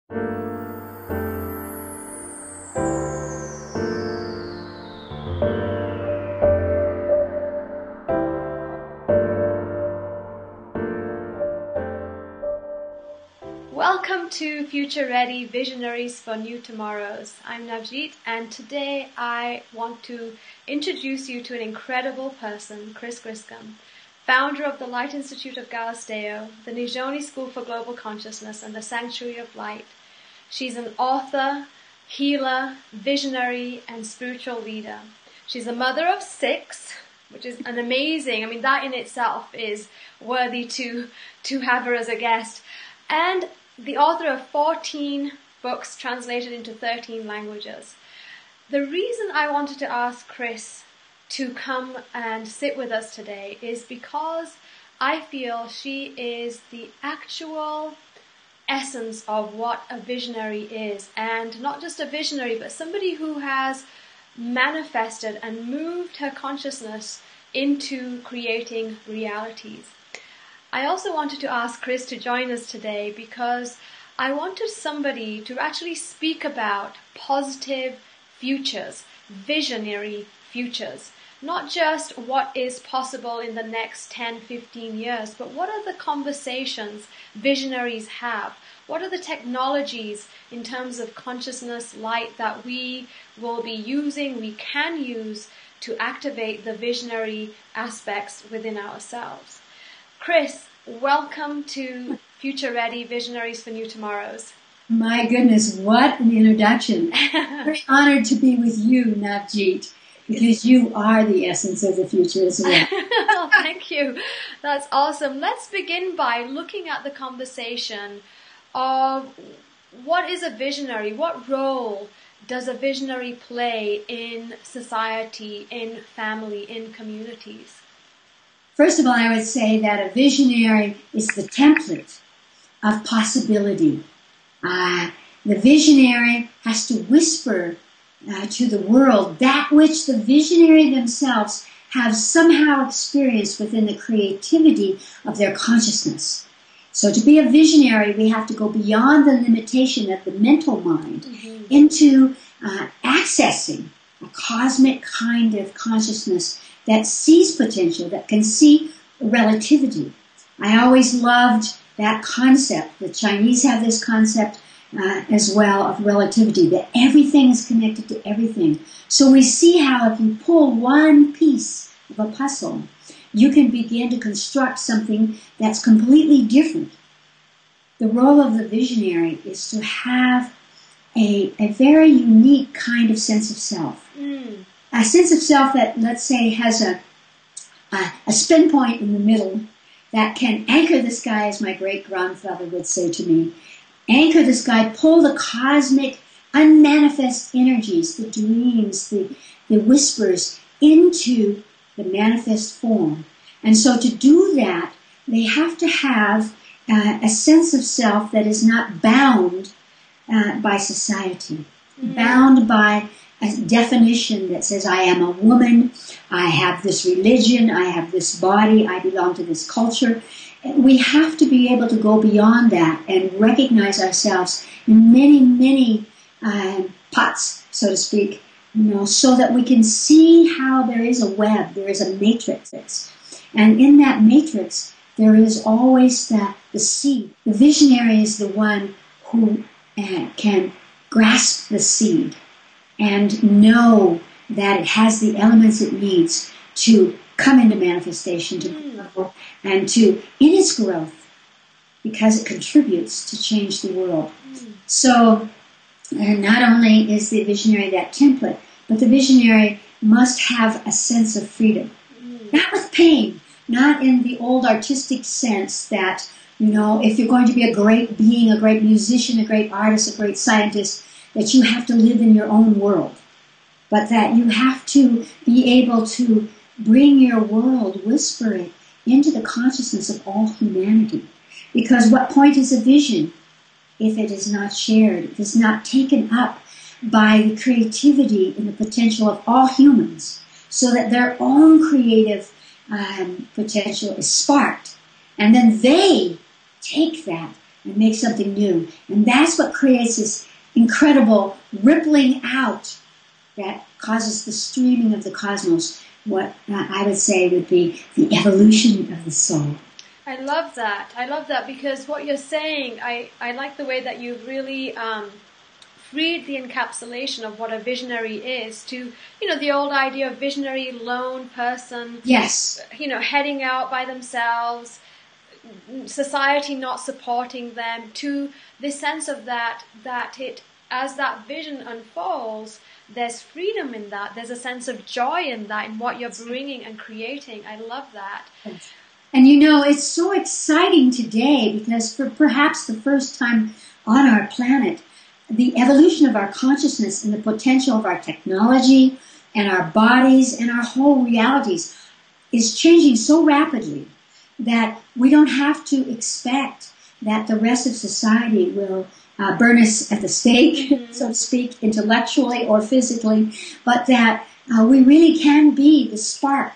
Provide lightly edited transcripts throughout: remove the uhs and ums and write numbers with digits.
Welcome to Future Ready Visionaries for New Tomorrows. I'm Navjeet, and today I want to introduce you to an incredible person, Griscom, founder of the Light Institute of Galisteo, the Nijoni School for Global Consciousness, and the Sanctuary of Light. She's an author, healer, visionary, and spiritual leader. She's a mother of 6, which is an amazing, that in itself is worthy to have her as a guest. And the author of 14 books translated into 13 languages. The reason I wanted to ask Chris to come and sit with us today is because I feel she is the actual essence of what a visionary is. And not just a visionary, but somebody who has manifested and moved her consciousness into creating realities. I also wanted to ask Chris to join us today because I wanted somebody to actually speak about positive futures, visionary futures. Not just what is possible in the next 10, 15 years, but what are the conversations visionaries have? What are the technologies in terms of consciousness, light that we will be using, we can use to activate the visionary aspects within ourselves? Chris, welcome to Future Ready Visionaries for New Tomorrows. My goodness, what an introduction. Very honored to be with you, Navjeet, because you are the essence of the future as well. Oh, thank you. That's awesome. Let's begin by looking at the conversation of what is a visionary? What role does a visionary play in society, in family, in communities? First of all, I would say that a visionary is the template of possibility. The visionary has to whisper to the world that which the visionary themselves have somehow experienced within the creativity of their consciousness. So to be a visionary, we have to go beyond the limitation of the mental mind into accessing a cosmic kind of consciousness that sees potential, that can see relativity. I always loved that concept. The Chinese have this concept as well of relativity, that everything is connected to everything. So we see how if you pull one piece of a puzzle, you can begin to construct something that's completely different. The role of the visionary is to have a very unique kind of sense of self. A sense of self that, let's say, has a spin point in the middle that can anchor the sky, as my great-grandfather would say to me. Anchor the sky, pull the cosmic, unmanifest energies, the dreams, the whispers, into the manifest form. And so to do that, they have to have a sense of self that is not bound by society, bound by a definition that says, I am a woman, I have this religion, I have this body, I belong to this culture. We have to be able to go beyond that and recognize ourselves in many, many pots, so to speak, so that we can see how there is a web, there is a matrix. And in that matrix, there is always the seed. The visionary is the one who can grasp the seed and know that it has the elements it needs to come into manifestation, to grow, and to, in its growth, because it contributes to change the world. So, not only is the visionary that template, but the visionary must have a sense of freedom. Not with pain, not in the old artistic sense that, if you're going to be a great being, a great musician, a great artist, a great scientist, that you have to live in your own world, but that you have to be able to bring your world, whisper it, into the consciousness of all humanity. Because what point is a vision if it is not shared, if it's not taken up by the creativity and the potential of all humans, so that their own creative potential is sparked. And then they take that and make something new. And that's what creates this incredible rippling out that causes the streaming of the cosmos, what I would say would be the evolution of the soul. I love that. I love that because what you're saying, I like the way that you've really freed the encapsulation of what a visionary is to, the old idea of visionary lone person. Yes. Heading out by themselves, society not supporting them, to the sense of that it, as that vision unfolds, there's freedom in that. There's a sense of joy in that, in what you're bringing and creating. I love that. And it's so exciting today because for perhaps the first time on our planet, the evolution of our consciousness and the potential of our technology and our bodies and our whole realities is changing so rapidly that we don't have to expect that the rest of society will burn us at the stake, so to speak, intellectually or physically, but that we really can be the spark,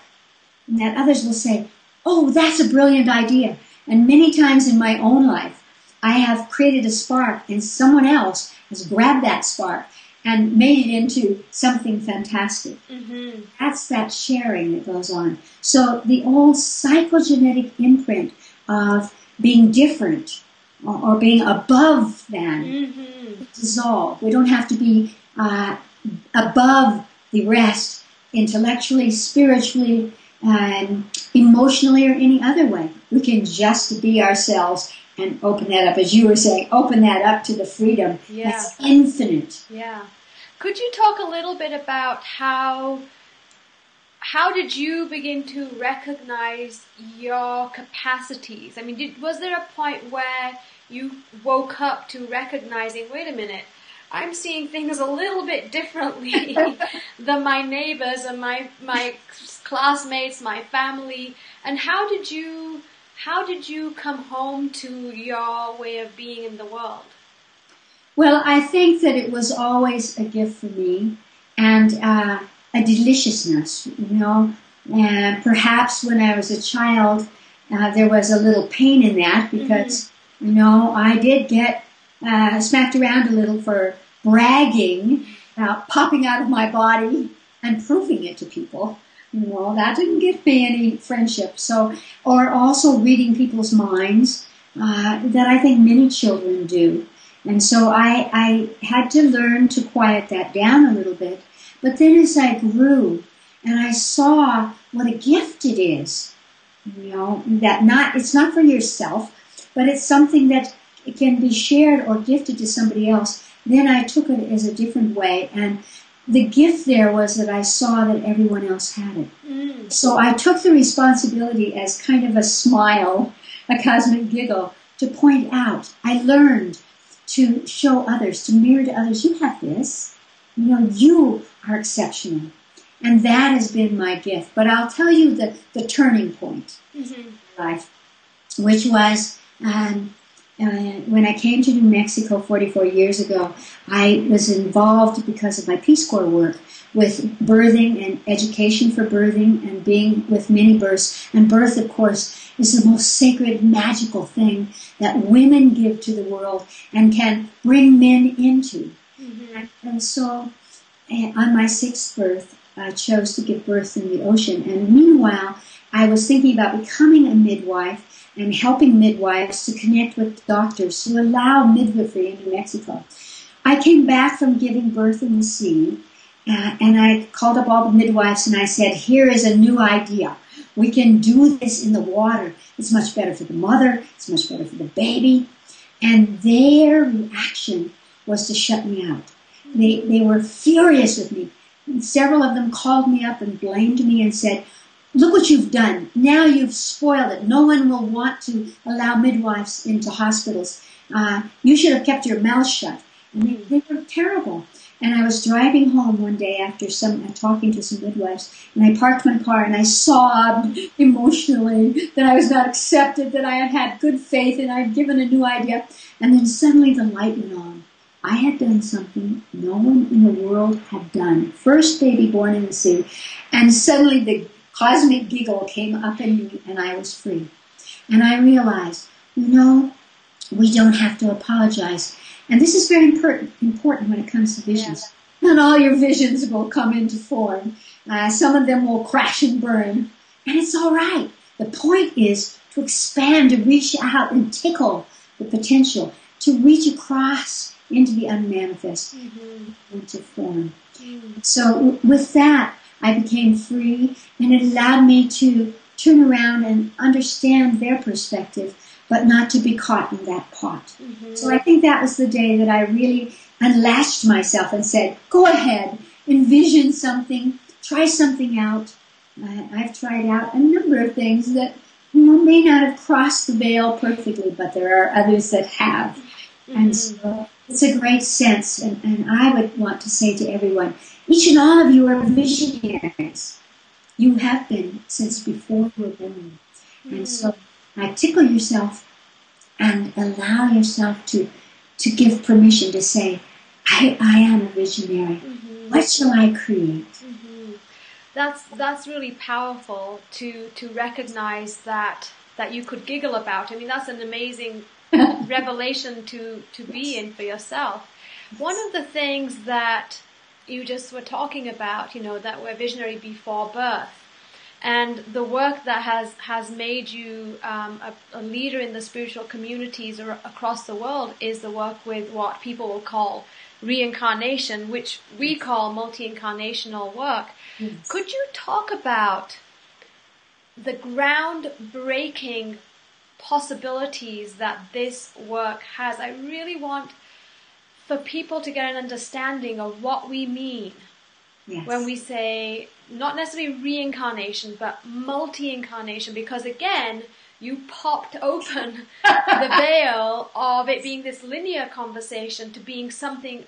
and that others will say, oh, that's a brilliant idea. And many times in my own life, I have created a spark, and someone else has grabbed that spark and made it into something fantastic. Mm-hmm. That's that sharing that goes on. So the old psychogenetic imprint of being different or being above than dissolve. We don't have to be above the rest intellectually, spiritually, emotionally, or any other way. We can just be ourselves and open that up, as you were saying, open that up to the freedom that's infinite. Yeah. Could you talk a little bit about how did you begin to recognize your capacities? I mean, was there a point where you woke up to recognizing, wait a minute, I'm seeing things a little bit differently than my neighbors and my classmates, my family, and how did you come home to your way of being in the world? Well, I think that it was always a gift for me and a deliciousness, and perhaps when I was a child there was a little pain in that because, I did get smacked around a little for bragging about popping out of my body and proving it to people. That didn't give me any friendship. So, or also reading people's minds, that I think many children do. And so I had to learn to quiet that down a little bit. But then as I grew and I saw what a gift it is, that it's not for yourself, but it's something that it can be shared or gifted to somebody else, then I took it as a different way. And the gift there was that I saw that everyone else had it. So I took the responsibility as kind of a smile, a cosmic giggle, to point out. I learned to show others, to mirror to others, you have this. You are exceptional. And that has been my gift. But I'll tell you the turning point in life, which was when I came to New Mexico 44 years ago. I was involved because of my Peace Corps work with birthing and education for birthing and being with many births. And birth, of course, is the most sacred, magical thing that women give to the world and can bring men into. And so on my sixth birth, I chose to give birth in the ocean. And meanwhile, I was thinking about becoming a midwife and helping midwives to connect with doctors to allow midwifery in New Mexico. I came back from giving birth in the sea, and I called up all the midwives and I said, here is a new idea. We can do this in the water. It's much better for the mother. It's much better for the baby. And their reaction was to shut me out. They were furious with me. And several of them called me up and blamed me and said, look what you've done. Now you've spoiled it. No one will want to allow midwives into hospitals. You should have kept your mouth shut. And they were terrible. And I was driving home one day after talking to some midwives, and I parked my car and I sobbed emotionally that I was not accepted, that I had had good faith and I had given a new idea. And then suddenly the light went on. I had done something no one in the world had done. First baby born in the sea. And suddenly the cosmic giggle came up in me and I was free. And I realized, We don't have to apologize. And this is very important when it comes to visions. Yeah. Not all your visions will come into form. Some of them will crash and burn. And it's all right. The point is to expand, to reach out and tickle the potential, to reach across into the unmanifest, into form. So with that, I became free, and it allowed me to turn around and understand their perspective, but not to be caught in that pot. So I think that was the day that I really unlatched myself and said, go ahead, envision something, try something out. I've tried out a number of things that may not have crossed the veil perfectly, but there are others that have. And so it's a great sense, and I would want to say to everyone, each and all of you are visionaries. You have been since before you were born. And so tickle yourself and allow yourself to give permission to say, I am a visionary. What shall I create? That's really powerful to recognize that you could giggle about. I mean, that's an amazing revelation to be in for yourself. One of the things that you just were talking about, that we're visionary before birth, and the work that has made you a leader in the spiritual communities across the world is the work with what people will call reincarnation, which we call multi-incarnational work. Yes. Could you talk about the groundbreaking possibilities that this work has? I really want for people to get an understanding of what we mean when we say not necessarily reincarnation, but multi-incarnation, because again, you popped open the veil of it being this linear conversation to being something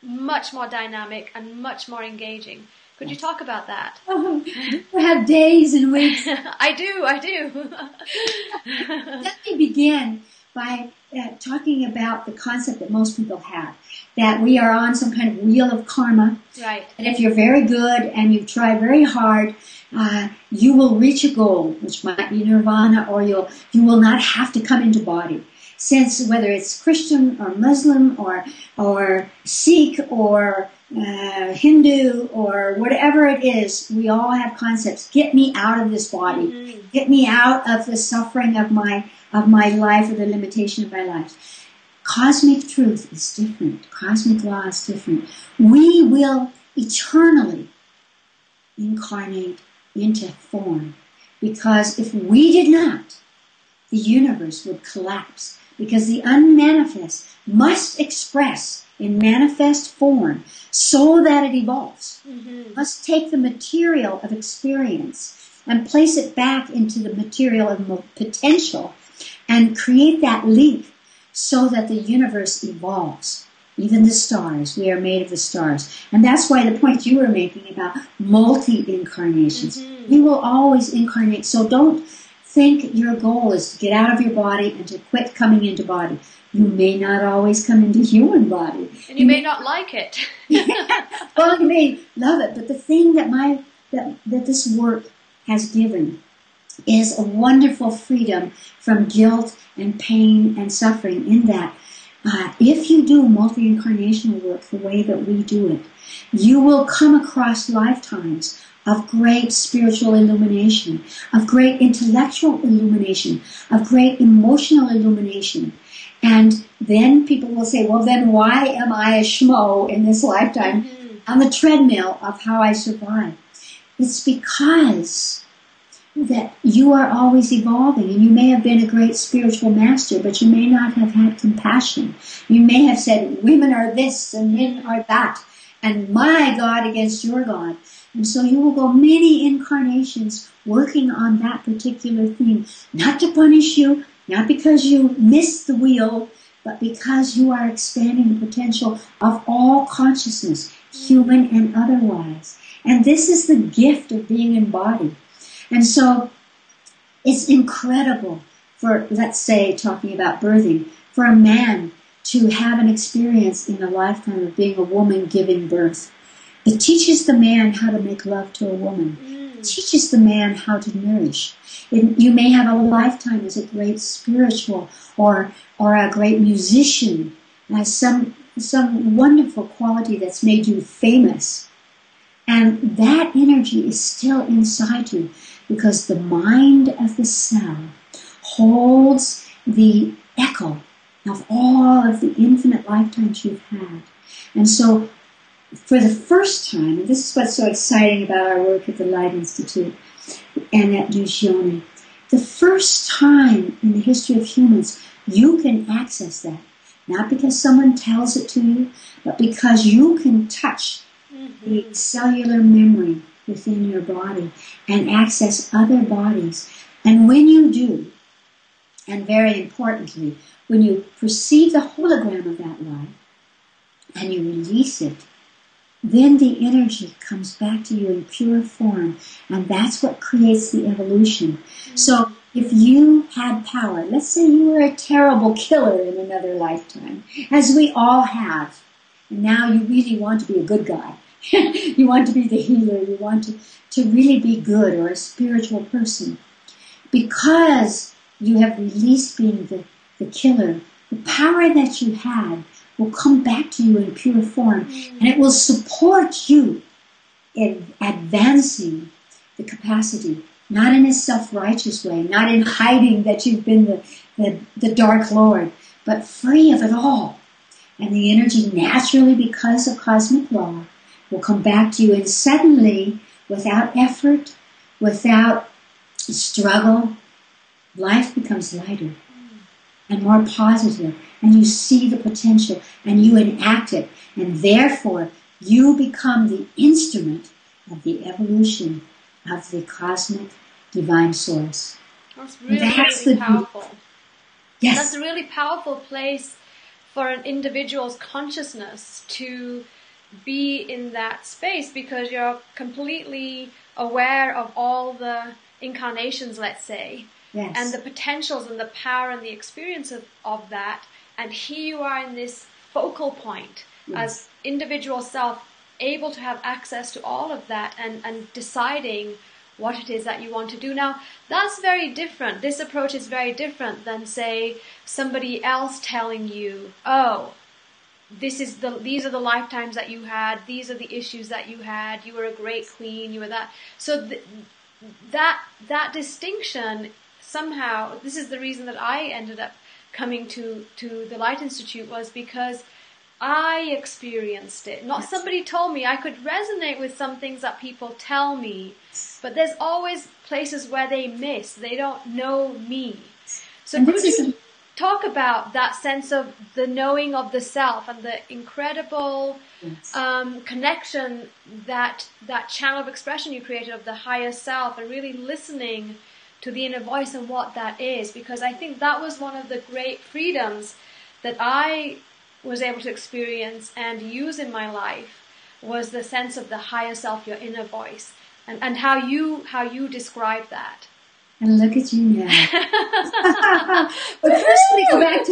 much more dynamic and much more engaging. Could you talk about that? Oh, we have days and weeks. I do. Let me begin by talking about the concept that most people have, that we are on some kind of wheel of karma. Right. And if you're very good and you try very hard, you will reach a goal, which might be nirvana, or you will not have to come into body. Since whether it's Christian or Muslim or Sikh or Hindu or whatever it is, we all have concepts. Get me out of this body. Get me out of the suffering of my life or the limitation of my life. Cosmic truth is different. Cosmic law is different. We will eternally incarnate into form, because if we did not, the universe would collapse, because the unmanifest must express in manifest form so that it evolves. Must take the material of experience and place it back into the material of potential and create that link so that the universe evolves. Even the stars, we are made of the stars. And that's why the point you were making about multi-incarnations. We will always incarnate. So don't think your goal is to get out of your body and to quit coming into body. You may not always come into human body. And you may not like it. Well, you may love it. But the thing that this work has given is a wonderful freedom from guilt and pain and suffering, in that if you do multi-incarnational work the way that we do it, you will come across lifetimes of great spiritual illumination, of great intellectual illumination, of great emotional illumination. And then people will say, well, then why am I a schmo in this lifetime on the treadmill of how I survive? It's because that you are always evolving, and you may have been a great spiritual master, but you may not have had compassion. You may have said, women are this and men are that, and my God against your God. And so you will go many incarnations working on that particular thing, not to punish you, not because you missed the wheel, but because you are expanding the potential of all consciousness, human and otherwise. And this is the gift of being embodied. And so it's incredible for, let's say, talking about birthing, for a man to have an experience in a lifetime of being a woman giving birth. It teaches the man how to make love to a woman. teaches the man how to nourish. You may have a lifetime as a great spiritual or a great musician, some wonderful quality that's made you famous. And that energy is still inside you because the mind of the cell holds the echo of all of the infinite lifetimes you've had. And so, for the first time, and this is what's so exciting about our work at the Light Institute and at Yoni, the first time in the history of humans, you can access that. Not because someone tells it to you, but because you can touch the cellular memory within your body and access other bodies. And when you do, and very importantly, when you perceive the hologram of that light and you release it, then the energy comes back to you in pure form, and that's what creates the evolution. So if you had power, let's say you were a terrible killer in another lifetime, as we all have, and now you really want to be a good guy. You want to be the healer, you want to really be good or a spiritual person. Because you have released being the killer, the power that you had will come back to you in pure form, and it will support you in advancing the capacity, not in a self-righteous way, not in hiding that you've been the Dark Lord, but free of it all. And the energy naturally, because of cosmic law, will come back to you, and suddenly, without effort, without struggle, life becomes lighter and more positive, and you see the potential, and you enact it, and therefore you become the instrument of the evolution of the cosmic divine source. That's really powerful. Yes. That's a really powerful place for an individual's consciousness to be in that space, because you're completely aware of all the incarnations, let's say, yes, and the potentials and the power and the experience of that. And here you are in this focal point, yes, as individual self, able to have access to all of that and deciding what it is that you want to do. Now, that's very different. This approach is very different than, say, somebody else telling you, oh, these are the lifetimes that you had, these are the issues that you had, you were a great queen, you were that. So that distinction, somehow, this is the reason that I ended up coming to the Light Institute, was because I experienced it. Not somebody told me. I could resonate with some things that people tell me, but there's always places where they miss. They don't know me. So could you talk about that sense of the knowing of the self and the incredible connection, that channel of expression you created of the higher self, and really listening to the inner voice and what that is? Because I think that was one of the great freedoms that I was able to experience and use in my life, was the sense of the higher self, your inner voice, and how you describe that. And look at you now. But first, we go back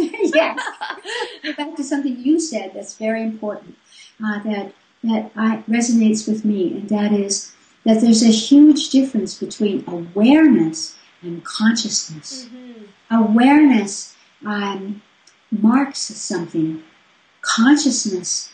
to something you said that's very important, that resonates with me, and that is that there's a huge difference between awareness and consciousness. Mm-hmm. Awareness marks something. Consciousness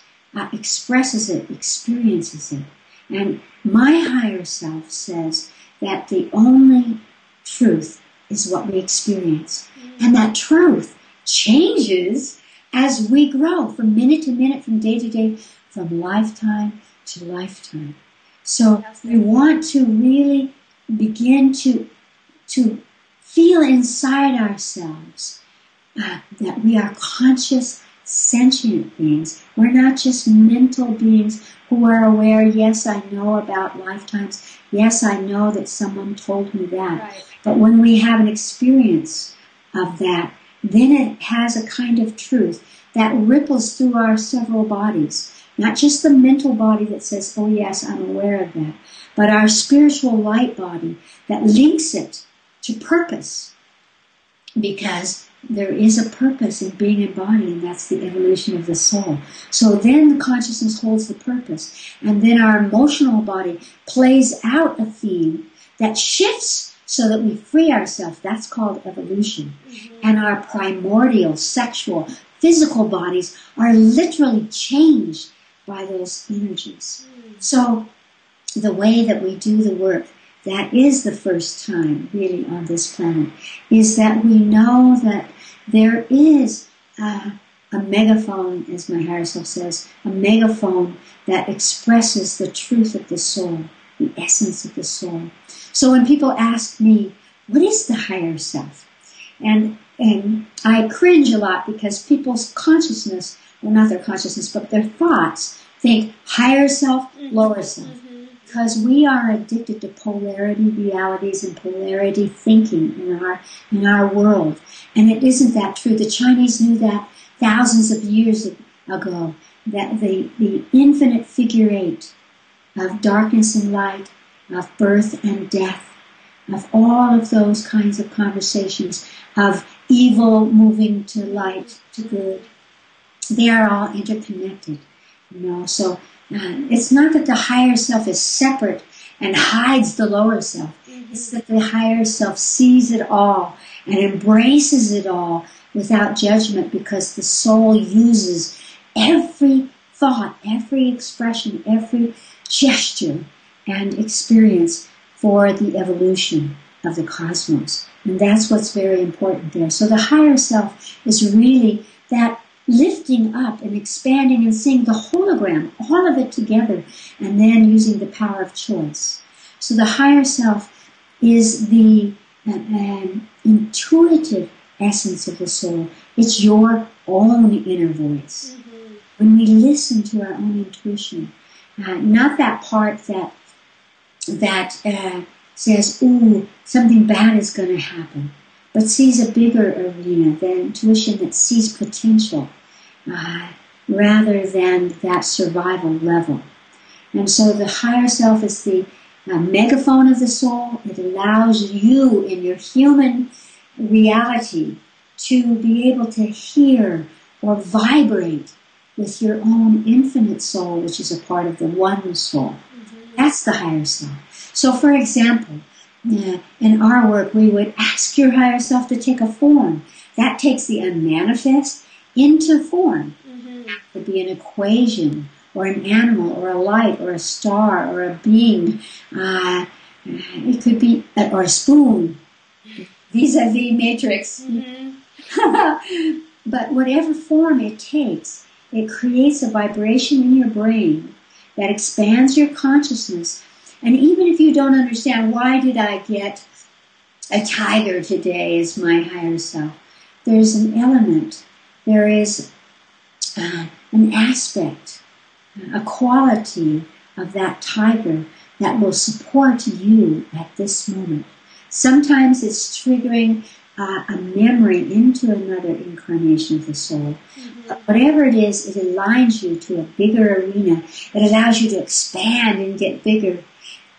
expresses it, experiences it. And my higher self says that the only truth is what we experience. Mm-hmm. And that truth changes as we grow, from minute to minute, from day to day, from lifetime to lifetime. So we want to really begin to feel inside ourselves that we are conscious, sentient beings. We're not just mental beings who are aware, yes, I know about lifetimes, yes, I know that someone told me that. Right. But when we have an experience of that, then it has a kind of truth that ripples through our several bodies. Not just the mental body that says, oh yes, I'm aware of that, but our spiritual light body that links it to purpose. Because there is a purpose in being embodied, and that's the evolution of the soul. So then the consciousness holds the purpose, and then our emotional body plays out a theme that shifts so that we free ourselves. That's called evolution. And our primordial, sexual, physical bodies are literally changed by those energies. So the way that we do the work, that is the first time really on this planet, is that we know that there is a megaphone, as my higher self says, a megaphone that expresses the truth of the soul, the essence of the soul. So when people ask me, what is the higher self? And I cringe a lot because people's consciousness, well, not their consciousness, but their thoughts, think higher self, lower self. Because we are addicted to polarity realities and polarity thinking in our world. And it isn't that true. The Chinese knew that thousands of years ago, that the infinite figure eight of darkness and light, of birth and death, of all of those kinds of conversations, of evil moving to light, to good, they are all interconnected. So it's not that the higher self is separate and hides the lower self. It's that the higher self sees it all and embraces it all without judgment, because the soul uses every thought, every expression, every gesture and experience for the evolution of the cosmos. And that's what's very important there. So the higher self is really that lifting up and expanding and seeing the hologram, all of it together, and then using the power of choice. So the higher self is the intuitive essence of the soul. It's your own inner voice. When we listen to our own intuition, not that part that says, ooh, something bad is going to happen, but sees a bigger arena, the intuition that sees potential, rather than that survival level. And so the higher self is the megaphone of the soul. It allows you in your human reality to be able to hear or vibrate with your own infinite soul, which is a part of the one soul. That's the higher self. So for example, in our work, we would ask your higher self to take a form. That takes the unmanifest into form. It could be an equation, or an animal, or a light, or a star, or a being. It could be, or a spoon, vis-a-vis matrix. But whatever form it takes, it creates a vibration in your brain that expands your consciousness. And even if you don't understand, why did I get a tiger today as my higher self? There's an element, there is an aspect, a quality of that tiger that will support you at this moment. Sometimes it's triggering a memory into another incarnation of the soul. But whatever it is, it aligns you to a bigger arena. It allows you to expand and get bigger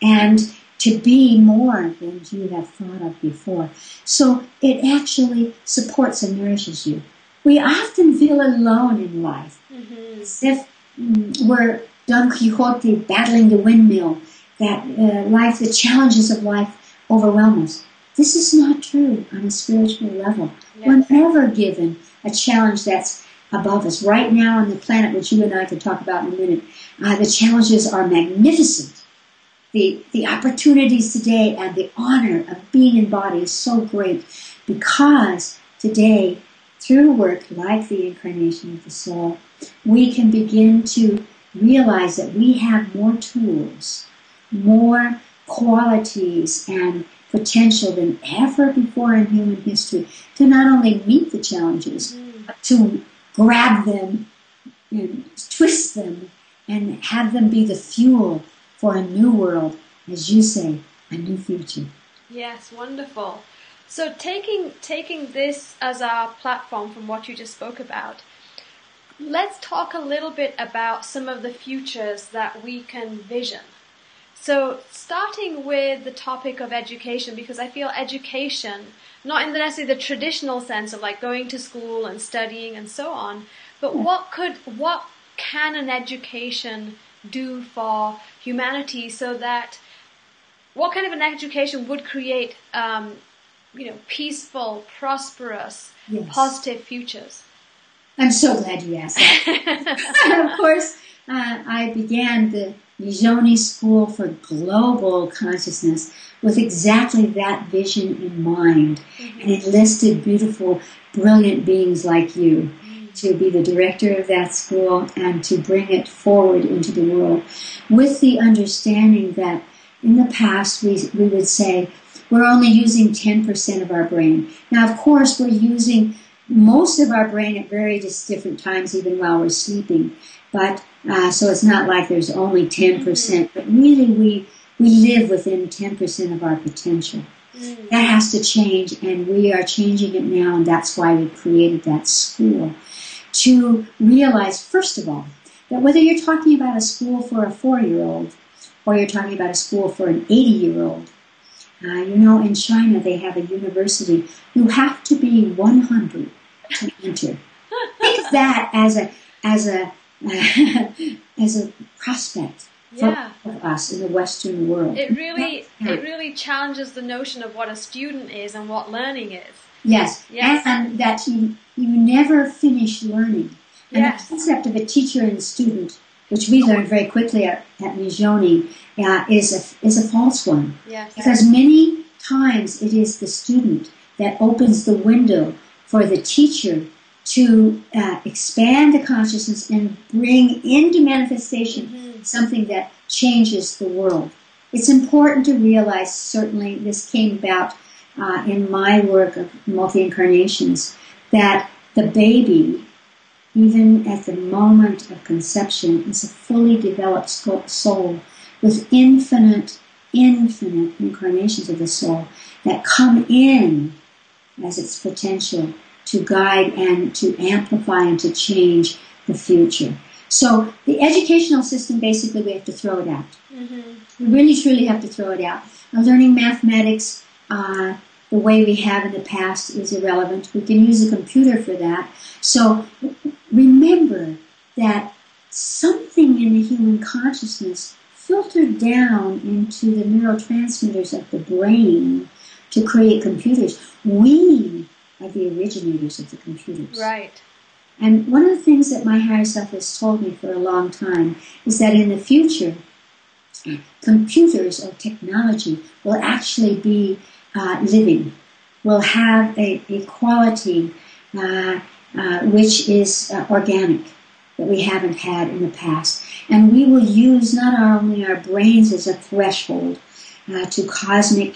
and to be more than you have thought of before. So it actually supports and nourishes you. We often feel alone in life, as if we're Don Quixote battling the windmill, that life, the challenges of life overwhelm us. This is not true on a spiritual level. Yes. We're never given a challenge that's above us. Right now on the planet, which you and I can talk about in a minute, the challenges are magnificent. The opportunities today and the honor of being in body is so great, because today, through work like the incarnation of the soul, we can begin to realize that we have more tools, more qualities and potential than ever before in human history to not only meet the challenges, but to grab them and twist them and have them be the fuel for a new world, as you say, a new future. Yes, wonderful. So taking this as our platform from what you just spoke about, let's talk a little bit about some of the futures that we can vision. So starting with the topic of education, because I feel education, not in necessarily the traditional sense of like going to school and studying and so on, but what can an education do for humanity so that what kind of an education would create, peaceful, prosperous, Yes. positive futures? I'm so glad you asked that. Of course, I began the Mijoni School for Global Consciousness with exactly that vision in mind, and enlisted beautiful, brilliant beings like you to be the director of that school and to bring it forward into the world, with the understanding that in the past we would say we're only using 10% of our brain. Now, of course, we're using most of our brain at various different times, even while we're sleeping. But so it's not like there's only 10%, but really we live within 10% of our potential. That has to change, and we are changing it now, and that's why we created that school. To realize, first of all, that whether you're talking about a school for a 4-year-old or you're talking about a school for an 80-year-old, in China they have a university. You have to be 100 to enter. Think of that as a prospect for us in the Western world. It really challenges the notion of what a student is and what learning is. Yes. And that you never finish learning. And the concept of a teacher and student, which we learned very quickly at Mijoni, is a false one. Yes. Because many times it is the student that opens the window for the teacher to expand the consciousness and bring into manifestation something that changes the world. It's important to realize, certainly this came about in my work of multi-incarnations, that the baby, even at the moment of conception, is a fully developed soul with infinite incarnations of the soul that come in as its potential to guide and to amplify and to change the future. So the educational system, basically, we have to throw it out. We really, truly have to throw it out. Now, learning mathematics the way we have in the past is irrelevant. We can use a computer for that. So remember that something in the human consciousness filtered down into the neurotransmitters of the brain to create computers. We are the originators of the computers. Right. And one of the things that my higher self has told me for a long time is that in the future, computers or technology will actually be living, will have a quality which is organic, that we haven't had in the past. And we will use not only our brains as a threshold to cosmic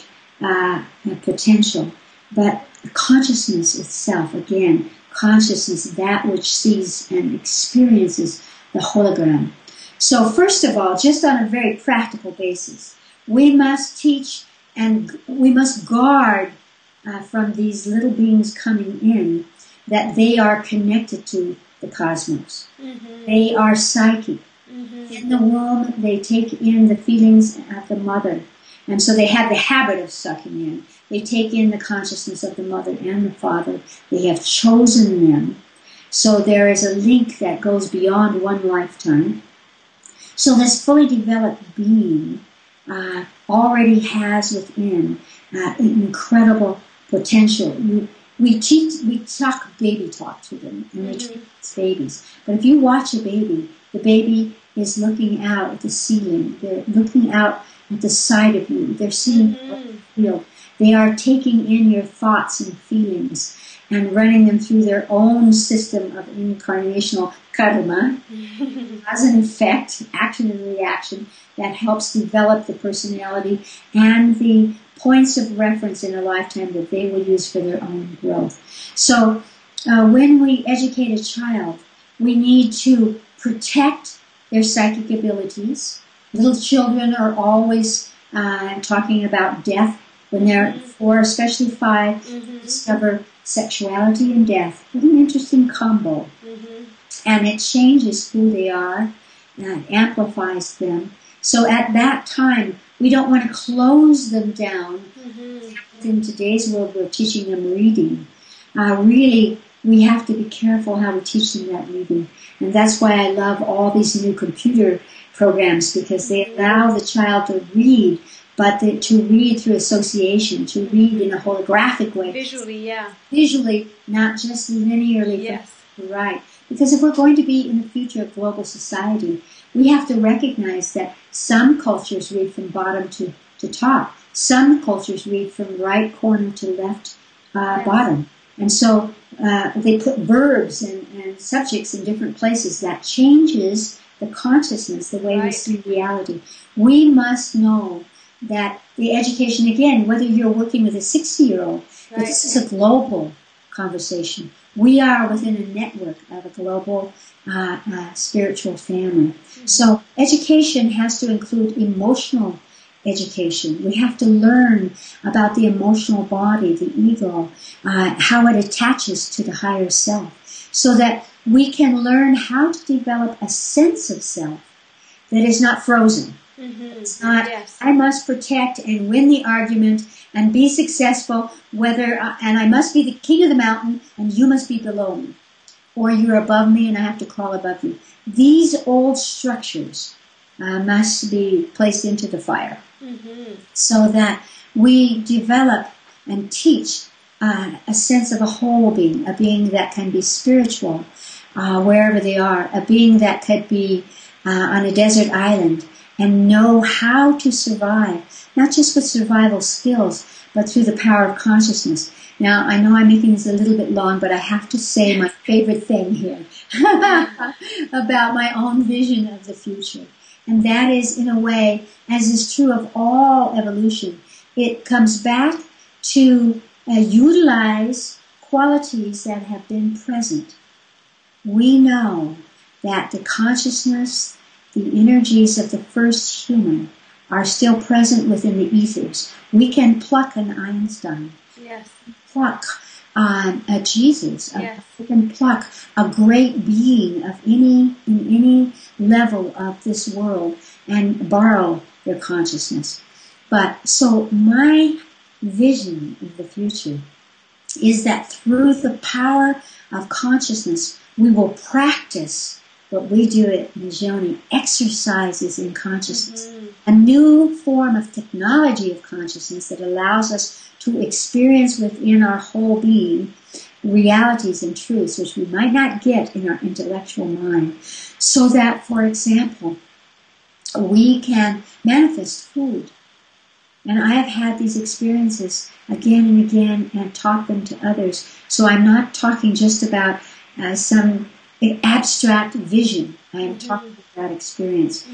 potential, but consciousness itself, again, consciousness, that which sees and experiences the hologram. So first of all, just on a very practical basis, we must teach and we must guard from these little beings coming in that they are connected to the cosmos. They are psychic. In the womb, they take in the feelings of the mother. And so they have the habit of sucking in. They take in the consciousness of the mother and the father. They have chosen them. So there is a link that goes beyond one lifetime. So this fully developed being already has within incredible potential. We talk baby talk to them, and we treat as babies. But if you watch a baby, the baby is looking out at the ceiling. They're looking out at the side of you. They're seeing the field. They are taking in your thoughts and feelings and running them through their own system of incarnational karma, cause and effect, action and reaction, that helps develop the personality and the points of reference in a lifetime that they will use for their own growth. So when we educate a child, we need to protect their psychic abilities. Little children are always talking about death when they're 4, especially 5, discover sexuality and death. What an interesting combo. And it changes who they are, and amplifies them. So at that time, we don't want to close them down. In today's world, we're teaching them reading. Really, we have to be careful how we teach them that reading. And that's why I love all these new computer programs, because they allow the child to read but to read through association, to read in a holographic way. Visually, yeah. Visually, not just linearly. Yes. Right. Because if we're going to be in the future of global society, we have to recognize that some cultures read from bottom to top. Some cultures read from right corner to left bottom. And so they put verbs and subjects in different places. That changes the consciousness, the way we see reality. We must know that the education, again, whether you're working with a 60-year-old, but this is a global conversation. We are within a network of a global spiritual family. Mm-hmm. So education has to include emotional education. We have to learn about the emotional body, the ego, how it attaches to the higher self, so that we can learn how to develop a sense of self that is not frozen. Mm-hmm. It's not, I must protect and win the argument and be successful, and I must be the king of the mountain and you must be below me. Or you're above me and I have to crawl above you. These old structures must be placed into the fire, so that we develop and teach a sense of a whole being, a being that can be spiritual wherever they are, a being that could be on a desert island and know how to survive, not just with survival skills, but through the power of consciousness. Now, I know I'm making this a little bit long, but I have to say my favorite thing here about my own vision of the future. And that is, in a way, as is true of all evolution, it comes back to utilize qualities that have been present. We know that the consciousness, the energies of the first human are still present within the ethers. We can pluck an Einstein. Yes. Pluck a Jesus. Yes. We can pluck a great being of in any level of this world and borrow their consciousness. But so my vision of the future is that through the power of consciousness, we will practice what we do at Nijoni, exercises in consciousness. A new form of technology of consciousness that allows us to experience within our whole being realities and truths which we might not get in our intellectual mind. So that, for example, we can manifest food. And I have had these experiences again and again and taught them to others. So I'm not talking just about some abstract vision. I am talking about experience.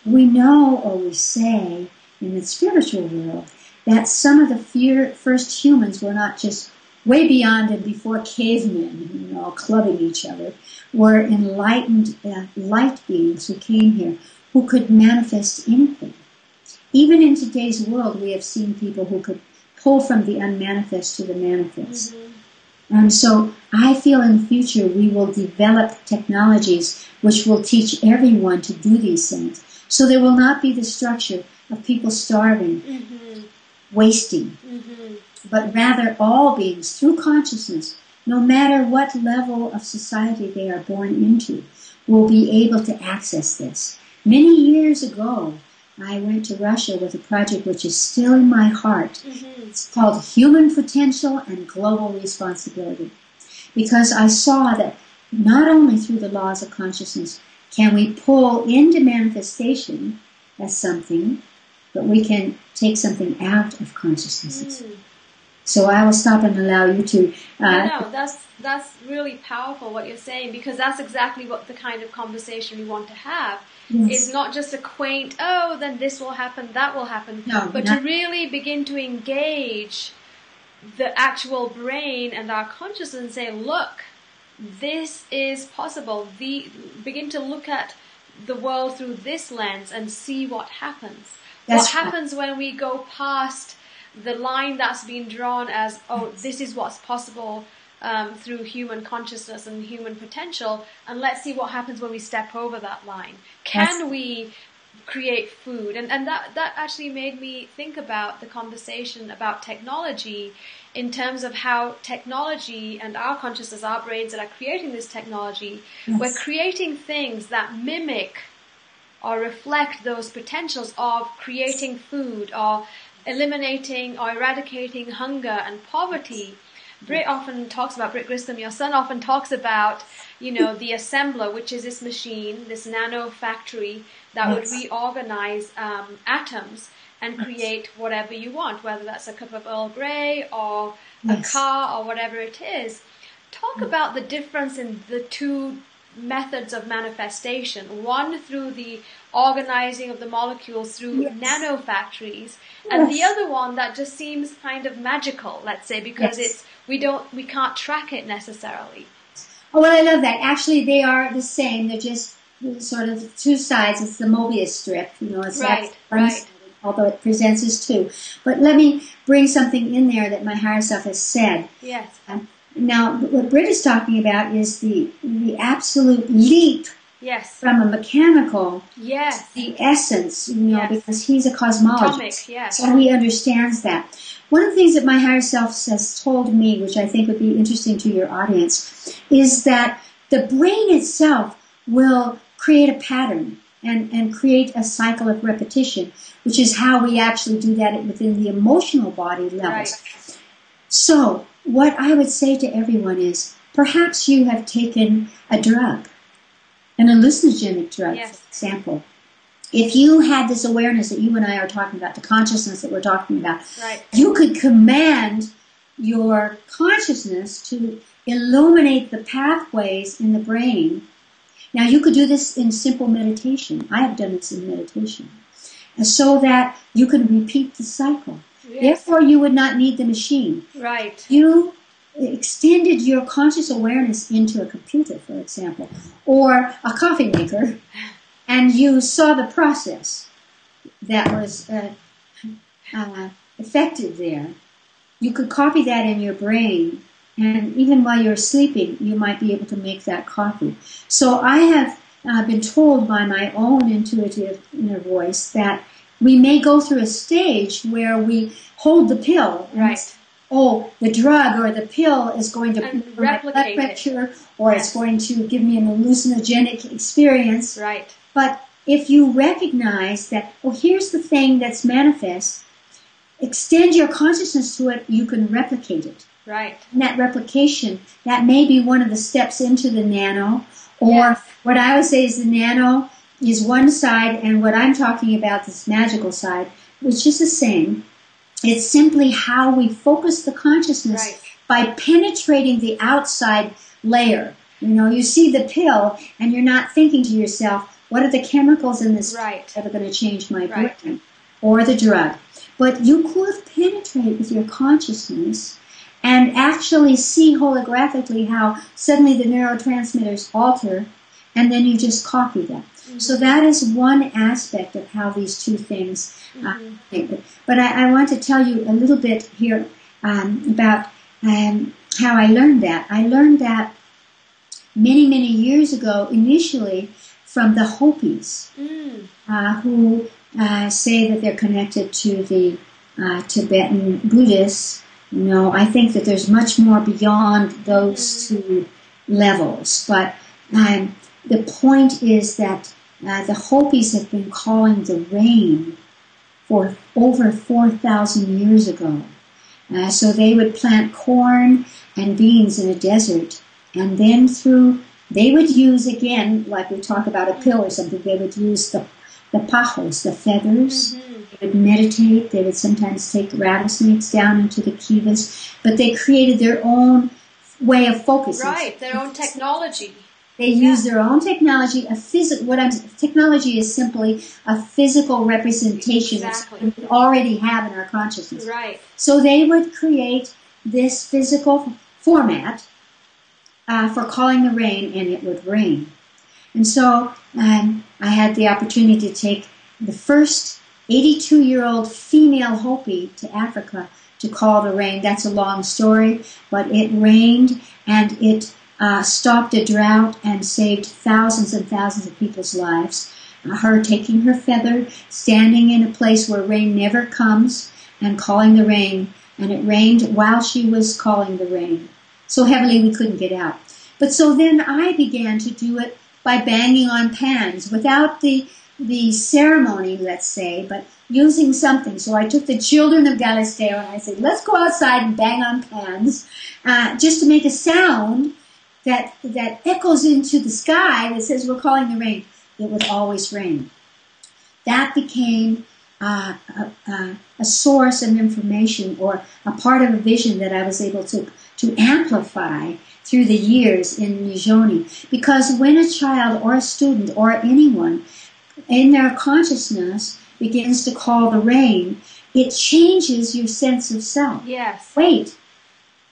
We know, or we say, in the spiritual world, that some of the first humans were not just way beyond and before cavemen, clubbing each other, were enlightened light beings who came here, who could manifest anything. Even in today's world, we have seen people who could pull from the unmanifest to the manifest. And so I feel in the future we will develop technologies which will teach everyone to do these things. So there will not be the structure of people starving, wasting, but rather all beings, through consciousness, no matter what level of society they are born into, will be able to access this. Many years ago, I went to Russia with a project which is still in my heart. It's called Human Potential and Global Responsibility. Because I saw that not only through the laws of consciousness can we pull into manifestation as something, but we can take something out of consciousness. So I will stop and allow you to... that's really powerful what you're saying, because that's exactly what the kind of conversation we want to have. Is not just a quaint, then this will happen, that will happen, but to really begin to engage the actual brain and our consciousness and say, look, this is possible. Begin to look at the world through this lens and see what happens. What happens when we go past the line that's been drawn as, this is what's possible through human consciousness and human potential, and let's see what happens when we step over that line. Can we create food? And that actually made me think about the conversation about technology in terms of how technology and our consciousness, our brains that are creating this technology, we're creating things that mimic or reflect those potentials of creating food or eliminating or eradicating hunger and poverty. Britt Griscom, your son often talks about, the assembler, which is this machine, this nano factory that would reorganize atoms and create whatever you want, whether that's a cup of Earl Grey or a car or whatever it is. Talk about the difference in the two methods of manifestation. One through the organizing of the molecules through nano factories, and the other one that just seems kind of magical, let's say, because we can't track it necessarily. Oh, well, I love that. Actually, they are the same. They're just sort of two sides. It's the Mobius strip, it's right. Although it presents as two. But let me bring something in there that my higher self has said. Yes. Now, what Britt is talking about is the absolute leap from a mechanical to the essence, because he's a cosmologist. Atomic, so he understands that. One of the things that my higher self has told me, which I think would be interesting to your audience, is that the brain itself will create a pattern and create a cycle of repetition, which is how we actually do that within the emotional body levels. Right. So, what I would say to everyone is, perhaps you have taken a drug, an hallucinogenic drug, for example. If you had this awareness that you and I are talking about, the consciousness that we're talking about, you could command your consciousness to illuminate the pathways in the brain. Now, you could do this in simple meditation. I have done this in meditation. And so that you can repeat the cycle. Yes. Therefore, you would not need the machine. Right. You extended your conscious awareness into a computer, for example, or a coffee maker, and you saw the process that was effective there. You could copy that in your brain, and even while you're sleeping, you might be able to make that coffee. So I have been told by my own intuitive inner voice that we may go through a stage where we hold the pill. Right. The drug or the pill is going to replicate my blood pressure, or it's going to give me an hallucinogenic experience. Right. But if you recognize that, here's the thing that's manifest, extend your consciousness to it, you can replicate it. Right. And that replication, that may be one of the steps into the nano, or what I would say is the nano is one side, and what I'm talking about, this magical side, which is the same. It's simply how we focus the consciousness by penetrating the outside layer. You see the pill, and you're not thinking to yourself, what are the chemicals in this pill that are going to change my brain? Or the drug. But you could penetrate with your consciousness and actually see holographically how suddenly the neurotransmitters alter, and then you just copy them. Mm-hmm. So that is one aspect of how these two things But I want to tell you a little bit here about how I learned that. I learned that many, many years ago, initially from the Hopis, who say that they're connected to the Tibetan Buddhists. I think that there's much more beyond those two levels. But the point is that the Hopis have been calling the rain for over 4,000 years ago. So they would plant corn and beans in a desert, and then they would use, again, like we talk about a pill or something, they would use the pajos, the feathers. They would meditate. They would sometimes take rattlesnakes down into the kivas, but they created their own way of focusing. Right, their own technology. They use their own technology. Technology is simply a physical representation of something we already have in our consciousness. Right. So they would create this physical format for calling the rain, and it would rain. And so I had the opportunity to take the first 82-year-old female Hopi to Africa to call the rain. That's a long story, but it rained, and it stopped a drought and saved thousands and thousands of people's lives. Her taking her feather, standing in a place where rain never comes, and calling the rain. And it rained while she was calling the rain. So heavily we couldn't get out. But so then I began to do it by banging on pans without the the ceremony, let's say, but using something. So I took the children of Galisteo and I said, let's go outside and bang on pans, just to make a sound that echoes into the sky that says we're calling the rain. It would always rain. That became a source of information, or a part of a vision that I was able to amplify through the years in Nijoni. Because when a child or a student or anyone in their consciousness begins to call the rain, it changes your sense of self. Yes. Wait,